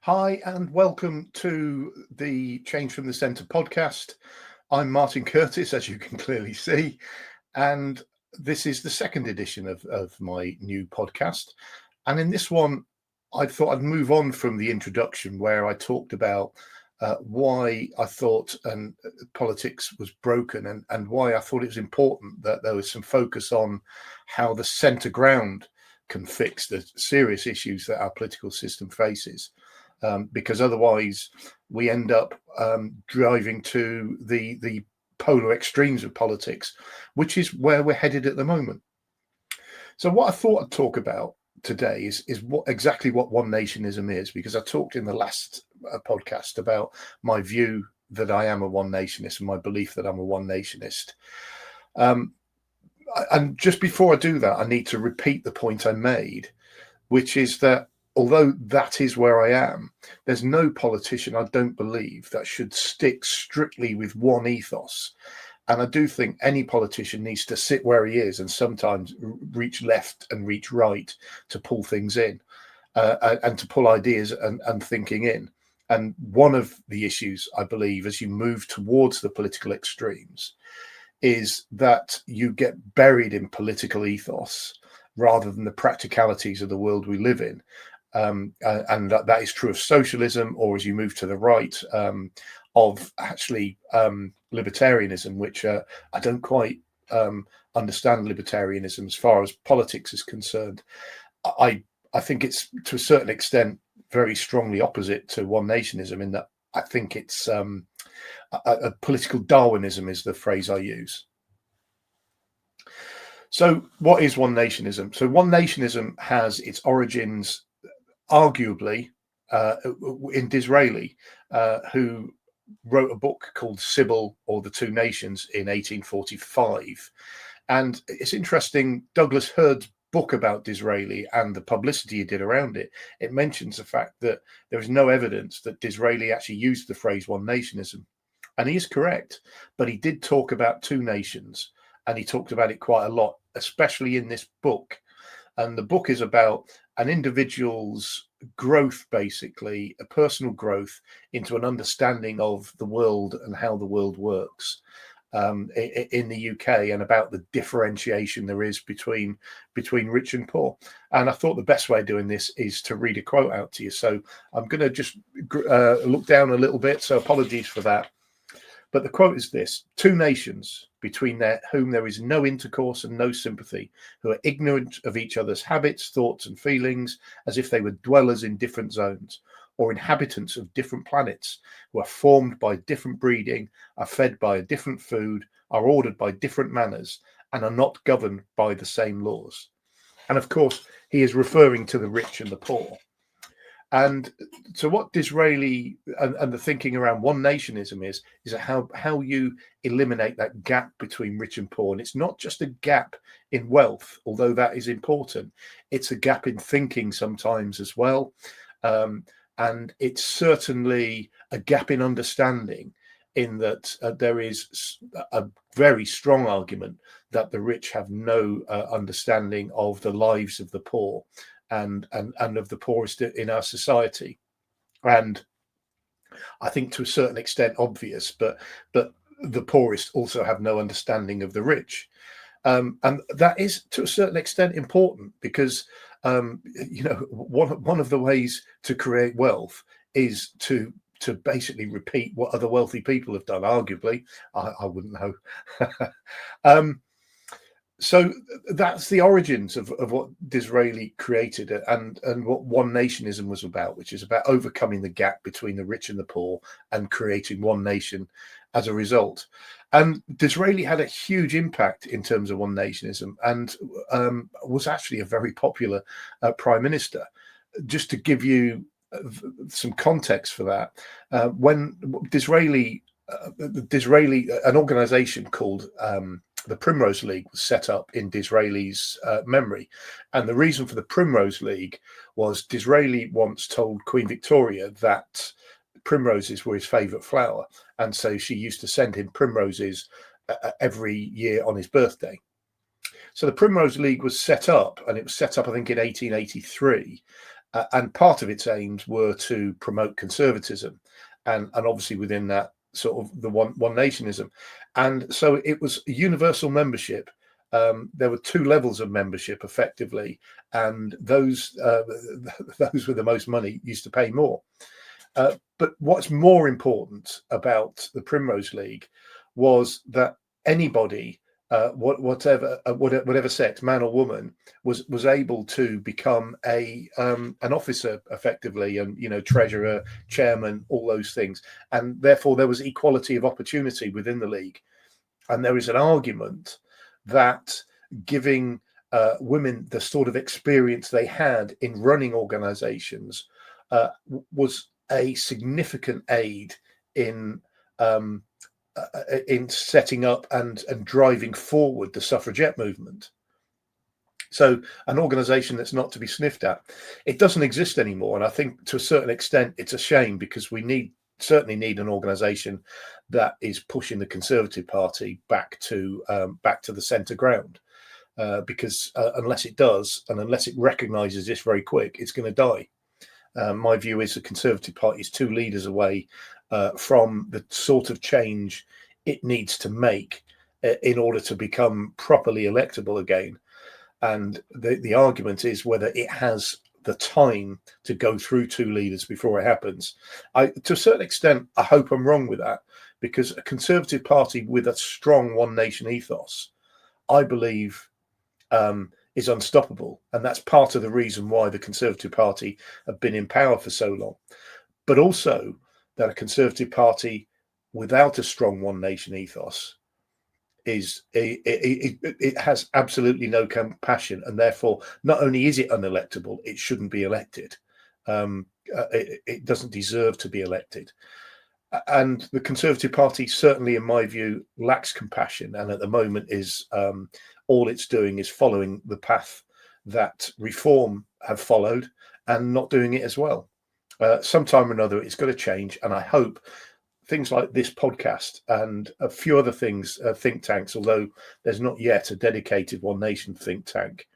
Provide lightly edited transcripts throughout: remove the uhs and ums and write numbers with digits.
Hi, and welcome to the Change from the Centre podcast. I'm Martin Curtis, as you can clearly see, and this is the second edition of my new podcast. And in this one, I thought I'd move on from the introduction where I talked about why I thought politics was broken and why I thought it was important that there was some focus on how the centre ground can fix the serious issues that our political system faces. Because otherwise we end up driving to the polar extremes of politics, which is where we're headed at the moment. So what I thought I'd talk about today is exactly what One Nationism is, because I talked in the last podcast about my view that I am a One Nationist and my belief that I'm a One Nationist. And just before I do that, I need to repeat the point I made, which is that although that is where I am, there's no politician, I don't believe, that should stick strictly with one ethos. And I do think any politician needs to sit where he is and sometimes reach left and reach right to pull things in and to pull ideas and thinking in. And one of the issues, I believe, as you move towards the political extremes, is that you get buried in political ethos rather than the practicalities of the world we live in. And that is true of socialism, or as you move to the right, of actually libertarianism, which I don't quite understand libertarianism as far as politics is concerned. I think it's to a certain extent very strongly opposite to One Nationism in that I think it's a political Darwinism is the phrase I use. So what is One Nationism? So One Nationism has its origins arguably in Disraeli, who wrote a book called Sybil or the Two Nations in 1845. And it's interesting, Douglas Hurd's book about Disraeli and the publicity he did around it, it mentions the fact that there is no evidence that Disraeli actually used the phrase One Nationism. And he is correct, but he did talk about two nations, and he talked about it quite a lot, especially in this book. And the book is about an individual's growth, basically, a personal growth into an understanding of the world and how the world works in the UK, and about the differentiation there is between rich and poor. And I thought the best way of doing this is to read a quote out to you. So I'm going to just look down a little bit, so apologies for that. But the quote is this: two nations between whom there is no intercourse and no sympathy, who are ignorant of each other's habits, thoughts, and feelings, as if they were dwellers in different zones, or inhabitants of different planets, who are formed by different breeding, are fed by a different food, are ordered by different manners, and are not governed by the same laws. And of course, he is referring to the rich and the poor. And so what Disraeli and the thinking around One Nationism is how you eliminate that gap between rich and poor. And it's not just a gap in wealth, although that is important. It's a gap in thinking sometimes as well. And it's certainly a gap in understanding, in that there is a very strong argument that the rich have no understanding of the lives of the poor and of the poorest in our society. And I think to a certain extent obvious, but the poorest also have no understanding of the rich. And that is to a certain extent important, because one of the ways to create wealth is to basically repeat what other wealthy people have done. Arguably, I wouldn't know. So that's the origins of what Disraeli created and what One Nationism was about, which is about overcoming the gap between the rich and the poor and creating one nation as a result. And Disraeli had a huge impact in terms of One Nationism, and was actually a very popular prime minister. Just to give you some context for that, when Disraeli, an organization called the Primrose League was set up in Disraeli's memory. And the reason for the Primrose League was Disraeli once told Queen Victoria that primroses were his favourite flower. And so she used to send him primroses every year on his birthday. So the Primrose League was set up, and it was set up, I think, in 1883. and part of its aims were to promote conservatism, and obviously within that sort of the one nationism, and so it was universal membership. There were two levels of membership effectively, and those those with the most money used to pay more. But what's more important about the Primrose League was that anybody, whatever sex, man or woman, was able to become an officer effectively, and treasurer, chairman, all those things, and therefore there was equality of opportunity within the league. And there is an argument that giving women the sort of experience they had in running organisations was a significant aid in um, in setting up and driving forward the suffragette movement. So an organisation that's not to be sniffed at. It doesn't exist anymore, and I think to a certain extent it's a shame, because we certainly need an organisation that is pushing the Conservative Party back to the centre ground. Because unless it does, and unless it recognises this very quick, it's going to die. My view is the Conservative Party is two leaders away from the sort of change it needs to make in order to become properly electable again. And the argument is whether it has the time to go through two leaders before it happens. To a certain extent, I hope I'm wrong with that, because a Conservative Party with a strong One Nation ethos, I believe, is unstoppable, and that's part of the reason why the Conservative Party have been in power for so long. But also that a Conservative Party without a strong One Nation ethos it has absolutely no compassion, and therefore not only is it unelectable, it shouldn't be elected. It doesn't deserve to be elected. And the Conservative Party, certainly in my view, lacks compassion, and at the moment is all it's doing is following the path that Reform have followed, and not doing it as well. Sometime or another, it's got to change, and I hope things like this podcast and a few other things, think tanks, although there's not yet a dedicated One Nation think tank,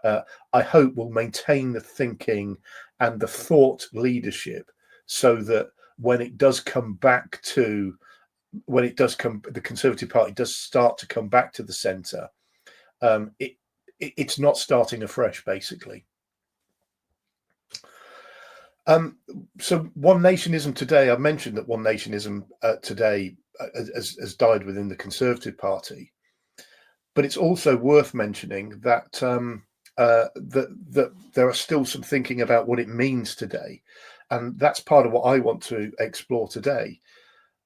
I hope will maintain the thinking and the thought leadership, so that when it does come back to, the Conservative Party does start to come back to the centre, it's not starting afresh, basically. So One Nationism today, I've mentioned that One Nationism today has died within the Conservative Party, but it's also worth mentioning that that there are still some thinking about what it means today, and that's part of what I want to explore today.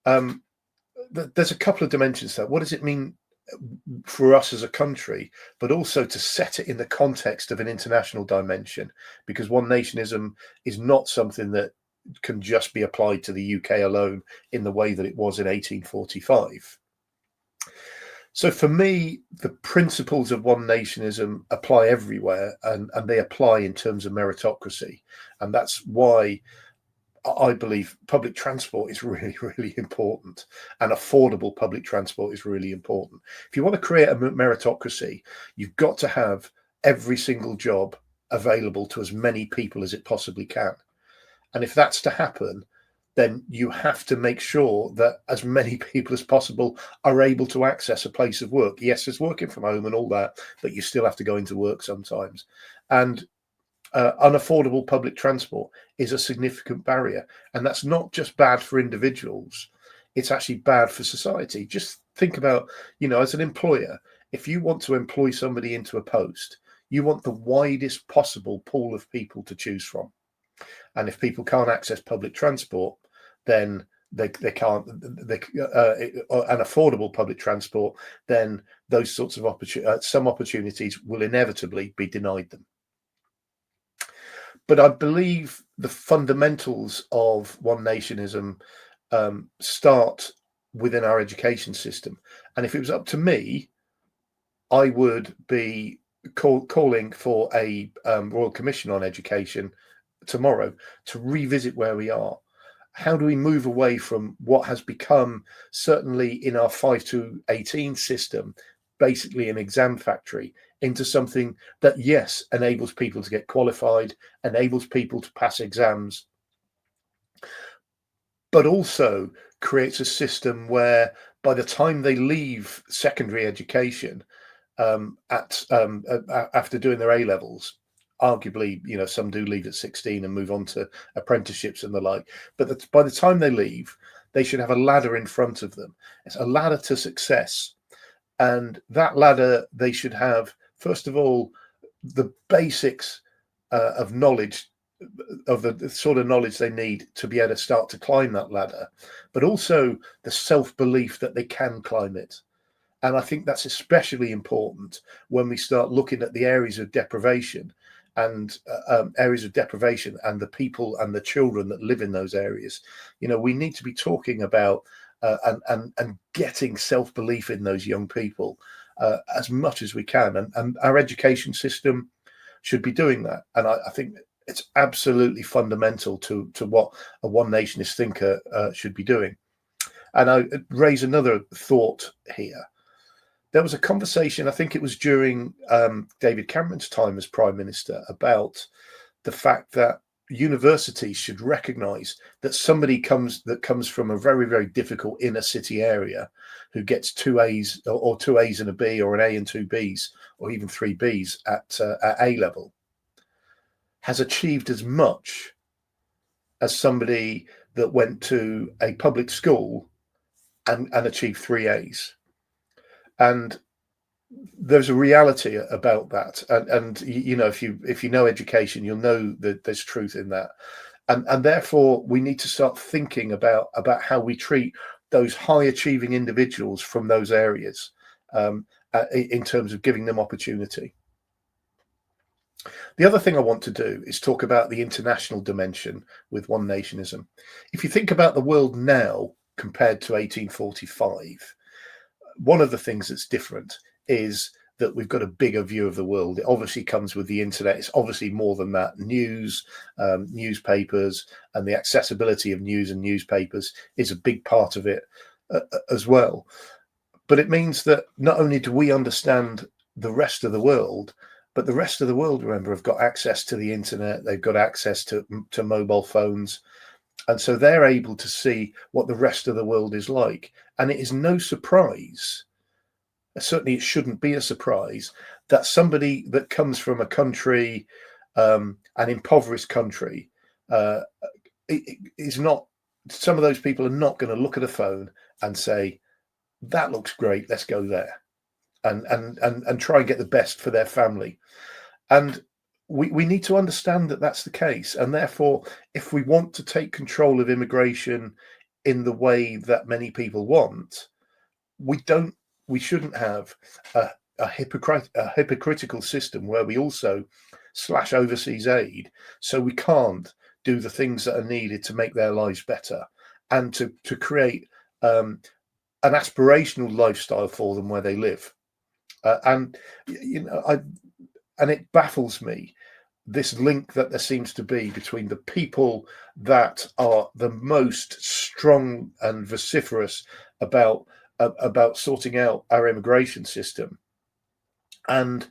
There's a couple of dimensions there. What does it mean for us as a country, but also to set it in the context of an international dimension, because One Nationism is not something that can just be applied to the UK alone in the way that it was in 1845. So for me, the principles of One Nationism apply everywhere, and they apply in terms of meritocracy. And that's why I believe public transport is really, really important, and affordable public transport is really important. If you want to create a meritocracy, you've got to have every single job available to as many people as it possibly can. And if that's to happen, then you have to make sure that as many people as possible are able to access a place of work. Yes, there's working from home and all that, but you still have to go into work sometimes. And unaffordable public transport is a significant barrier, and that's not just bad for individuals, it's actually bad for society. Just think about, as an employer, if you want to employ somebody into a post, you want the widest possible pool of people to choose from, and if people can't access public transport, then they can't an affordable public transport, then those sorts of some opportunities will inevitably be denied them. But I believe the fundamentals of One Nationism start within our education system. And if it was up to me, I would be calling for a Royal Commission on Education tomorrow to revisit where we are. How do we move away from what has become, certainly in our 5 to 18 system, basically an exam factory? into something that, yes, enables people to get qualified, enables people to pass exams, but also creates a system where by the time they leave secondary education, after doing their A levels, arguably, some do leave at 16 and move on to apprenticeships and the like. But by the time they leave, they should have a ladder in front of them. It's a ladder to success. And that ladder, they should have, first of all, the basics of knowledge, of the sort of knowledge they need to be able to start to climb that ladder, but also the self-belief that they can climb it. And I think that's especially important when we start looking at the areas of deprivation and the people and the children that live in those areas. We need to be talking about and getting self-belief in those young people as much as we can. And our education system should be doing that. And I think it's absolutely fundamental to what a one nationist thinker should be doing. And I raise another thought here. There was a conversation, I think it was during David Cameron's time as Prime Minister, about the fact that universities should recognise that somebody comes from a very, very difficult inner city area who gets 2 A's or 2 A's and a B, or an A and 2 B's, or even 3 B's at A level, has achieved as much as somebody that went to a public school and achieved 3 A's. And there's a reality about that, and if you know education, you'll know that there's truth in that, and therefore we need to start thinking about how we treat those high achieving individuals from those areas, in terms of giving them opportunity. The other thing I want to do is talk about the international dimension with One Nationism. If you think about the world now compared to 1845, one of the things that's different is that we've got a bigger view of the world. It obviously comes with the internet. It's obviously more than that. News, newspapers, and the accessibility of news and newspapers is a big part of it as well. But it means that not only do we understand the rest of the world, but the rest of the world, remember, have got access to the internet. They've got access to mobile phones. And so they're able to see what the rest of the world is like. And it is no surprise, certainly it shouldn't be a surprise, that somebody that comes from a country, an impoverished country, is not, some of those people are not going to look at a phone and say, that looks great, let's go there, and try and get the best for their family. And we need to understand that that's the case. And therefore, if we want to take control of immigration in the way that many people want, we shouldn't have a hypocritical system where we also slash overseas aid, so we can't do the things that are needed to make their lives better and to create an aspirational lifestyle for them where they live. And it baffles me, this link that there seems to be between the people that are the most strong and vociferous about sorting out our immigration system and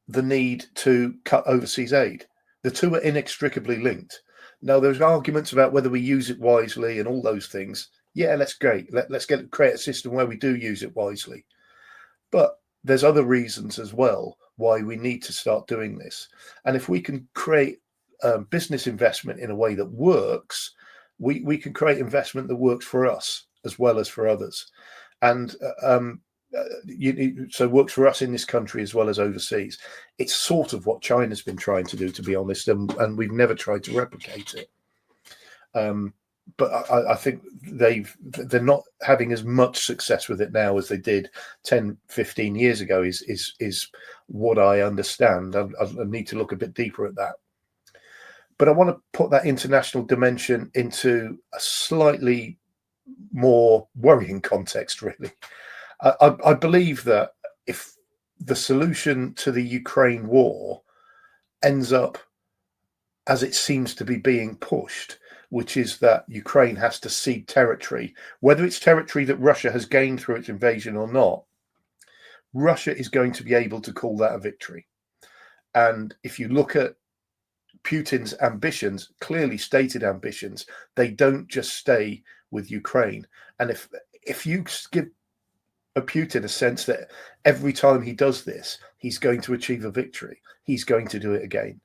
the need to cut overseas aid. The two are inextricably linked. Now, there's arguments about whether we use it wisely and all those things. Yeah, that's great. Let's create a system where we do use it wisely. But there's other reasons as well why we need to start doing this. And if we can create business investment in a way that works, we can create investment that works for us as well as for others. And so works for us in this country as well as overseas. It's sort of what China's been trying to do, to be honest, and we've never tried to replicate it. But I think they're not having as much success with it now as they did 10, 15 years ago is what I understand. I need to look a bit deeper at that. But I want to put that international dimension into a slightly more worrying context, really. I believe that if the solution to the Ukraine war ends up as it seems to be being pushed, which is that Ukraine has to cede territory, whether it's territory that Russia has gained through its invasion or not, Russia is going to be able to call that a victory. And if you look at Putin's ambitions, clearly stated ambitions, they don't just stay with Ukraine. And if you give Putin a sense that every time he does this, he's going to achieve a victory, he's going to do it again.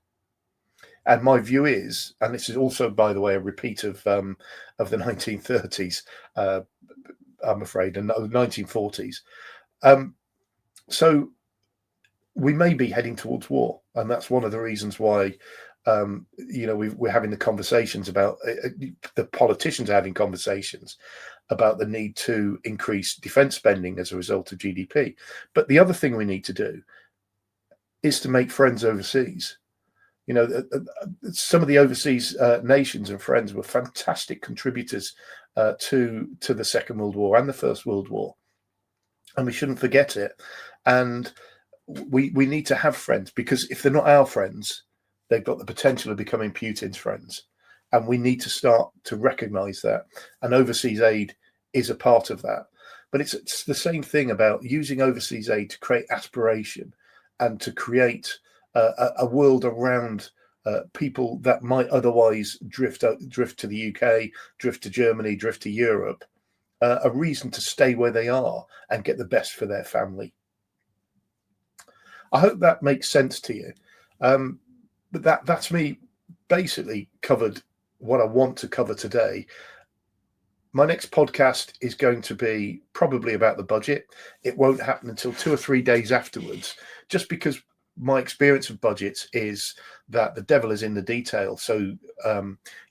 And my view is, and this is also, by the way, a repeat of the 1930s, I'm afraid, and the 1940s. So we may be heading towards war, and that's one of the reasons why, we're having the conversations about the politicians are having conversations about the need to increase defence spending as a result of GDP. But the other thing we need to do is to make friends overseas. Some of the overseas nations and friends were fantastic contributors to the Second World War and the First World War, and we shouldn't forget it. And we need to have friends, because if they're not our friends, they've got the potential of becoming Putin's friends, and we need to start to recognise that. And overseas aid is a part of that. But it's the same thing about using overseas aid to create aspiration and to create a world around people that might otherwise drift to the UK, drift to Germany, drift to Europe, a reason to stay where they are and get the best for their family. I hope that makes sense to you. But that's me basically covered what I want to cover today. My next podcast is going to be probably about the budget. It won't happen until 2 or 3 days afterwards, just because my experience of budgets is that the devil is in the detail. So,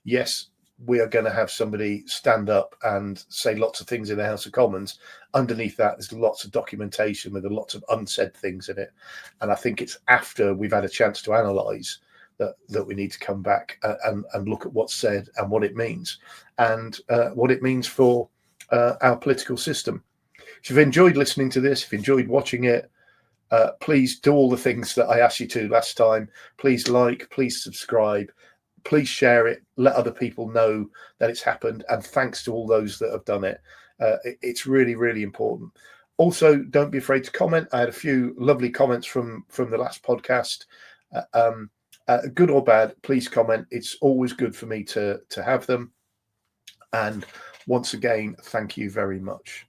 yes, we are going to have somebody stand up and say lots of things in the House of Commons. Underneath that, there's lots of documentation with lots of unsaid things in it. And I think it's after we've had a chance to analyse that we need to come back and look at what's said and what it means, and what it means for our political system. If you've enjoyed listening to this, if you enjoyed watching it, please do all the things that I asked you to last time. Please like, please subscribe, please share it, let other people know that it's happened, and thanks to all those that have done it. It's really, really important. Also, don't be afraid to comment. I had a few lovely comments from the last podcast. Good or bad, please comment. It's always good for me to have them. And once again, thank you very much.